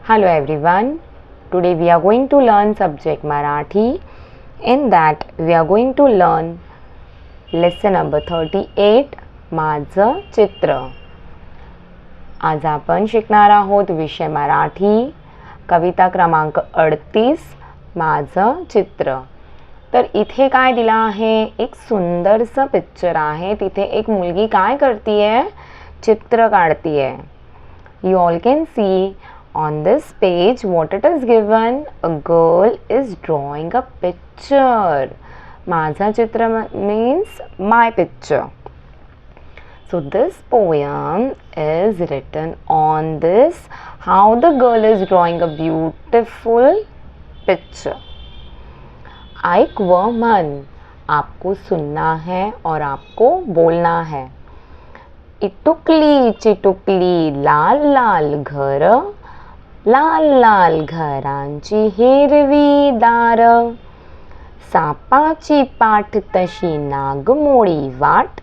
Hello everyone. Today we are going to learn subject Marathi. In that we are going to learn lesson number 38 माझं चित्र. आज आपण शिकणार आहोत विषय मराठी, कविता क्रमांक 38 माझं चित्र. तर इथे काय दिलं आहे, एक सुंदरसं पिक्चर आहे. तिथे एक मुलगी काय करतीये, चित्र काढतीये. You all can see on this page what it is given. A girl is drawing a picture. माझा चित्र means my picture. So this poem is written on this, how the girl is drawing a beautiful picture. एक व मन, आपको सुनना है और आपको बोलना है. इटुकली चिटुकली लाल लाल घर, लाल लाल घरांची हिरवी दार, सापाची पाठ तशी नागमोळी वाट,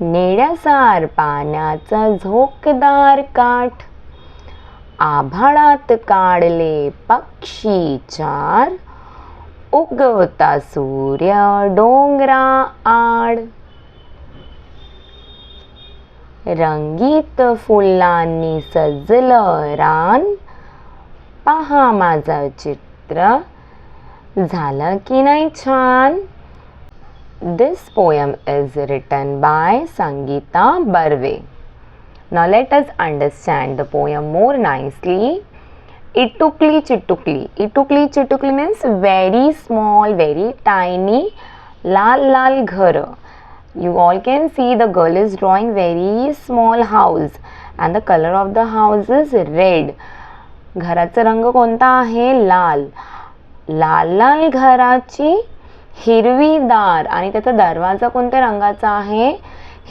नेड्यासार पाण्याचा झोकदार काठ, आभाळात काढले पक्षी चार, उगवता सूर्य डोंगरा आड, रंगीत फुलांनी सजलं रान, पहा माझं चित्र झालं की नाही छान. This poem is written by Sangeeta Barve. Now let us understand the poem more nicely. Itukli chitukli. Itukli chitukli means very small, very tiny. Lal lal ghar. You all can see the girl is drawing very small house and the color of the house is red. घराचा रंग कोणता आहे, लाल. लाल लाल घराची हिरवी दार आणि त्याचा दरवाजा कोणत्या रंगाचा आहे,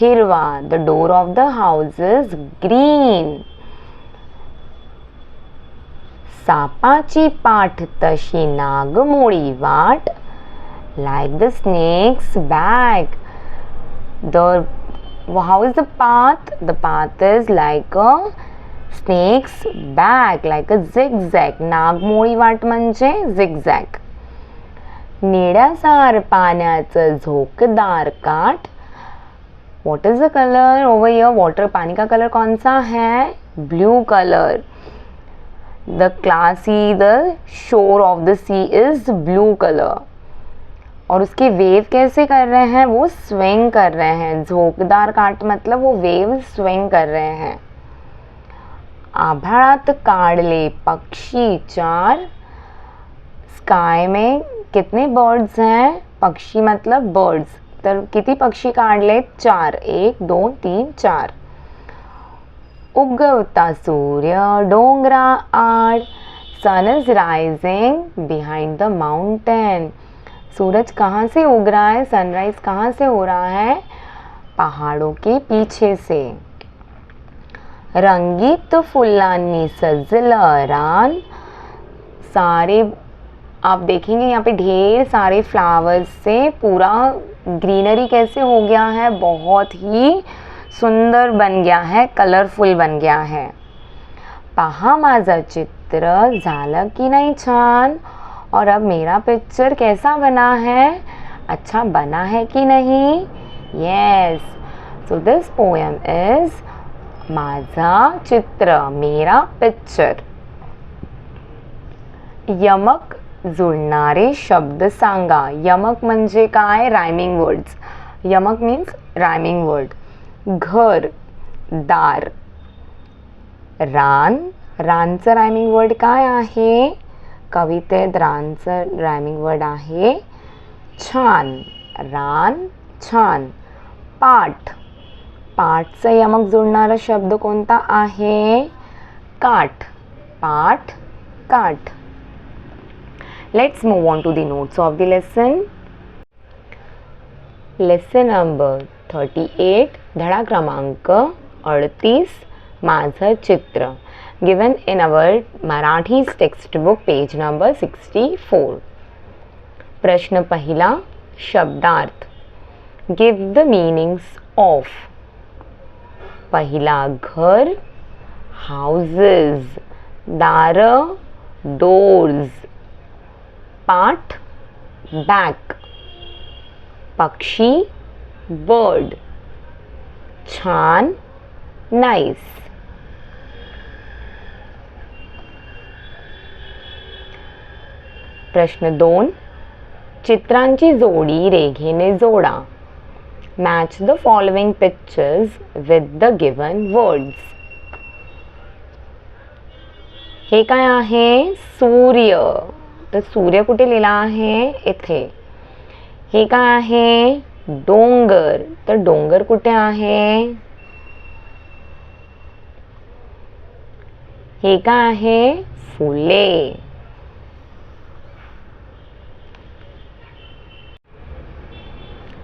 हिरवा. The door of the house is green. सापाची पाठ तशी नागमोळी वाट, like the snake's back. How is the path? The path is like a snake's back, like a zigzag. नागमोळी वाट म्हणजे zigzag. नेड्यासार पाण्याचं झोकदार काठ. What is the color over here? Water, पानी का कलर कौन सा है, blue colour. The the shore of the sea is blue color. और उसके वेव कैसे कर रहे हैं, वो स्विंग कर रहे हैं. झोंकदार काट मतलब वो वेव स्विंग कर रहे हैं. आभाळात काढले पक्षी चार. स्काय में कितने बर्ड्स हैं, पक्षी मतलब बर्ड्स. तर किती पक्षी काढले, चार. 1 2 3 4. उगवता सूर्य डोंगरा आड. Sun is rising behind the mountain. सूरज कहाँ से उग रहा है, सनराइज कहाँ से हो रहा है, पहाड़ों के पीछे से. रंगीत फुलांनी सजलं रान. सारे आप देखेंगे यहाँ पे ढेर सारे फ्लावर्स से पूरा ग्रीनरी कैसे हो गया है, बहुत ही सुंदर बन गया है, कलरफुल बन गया है. पहा माझं चित्र झालं की नाही छान. और अब मेरा पिक्चर कैसा बना है, अच्छा बना है कि नहीं. Yes. So this poem is माझा चित्र, मेरा पिक्चर. यमक जुळणारे शब्द सांगा. यमक म्हणजे काय, रायमिंग वर्ड्स. यमक मीन्स रायमिंग वर्ड. घर, दार. रान, रानचं रायमिंग वर्ड काय आहे, कवितेत रानचं रायमिंग वर्ड आहे छान. रान छान. पाठ, पाठचं यमक जोडणारा शब्द कोणता आहे, काठ. पाठ, काठ. Let's move on to the notes of the lesson. Lesson number 38, धडा क्रमांक 38 माझं चित्र. Given in our Marathi's textbook page number 64. प्रश्न पहिला, शब्दार्थ. Give the meanings of. पहिला घर, houses. दार, doors. पाठ, back. पक्षी, bird. छान, nice. प्रश्न 2. चित्रांची जोडी रेघेने जोडा. Match the following pictures with the given words. हे काय आहे? सूर्य. तर सूर्य कुठे लिहिला आहे? इथे. हे काय आहे? डोंगर. तर डोंगर कुठे आहे? हे काय आहे? फुले.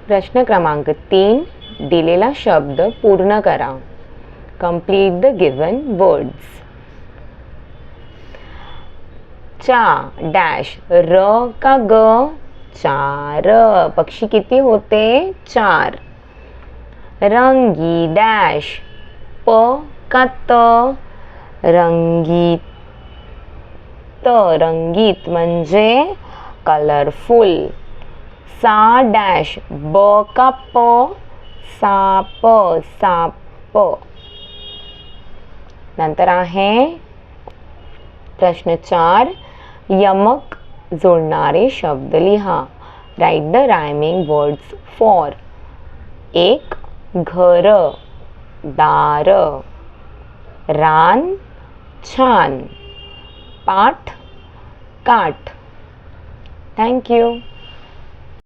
प्रश्न क्रमांक 3. दिलेला शब्द पूर्ण करा. Complete the given words. चा डॅश र का ग? चार. पक्षी किती होते? 4. रंगी डॅश प का त? रंगीत. रंगीत म्हणजे कलरफुल. सा डॅश ब का प? साप. साप. नंतर आहे प्रश्न 4. यमक जोडणारे शब्द लिहा. Write the rhyming words for. 1. घर, दार. रान, छान. पाठ, काठ. Thank you.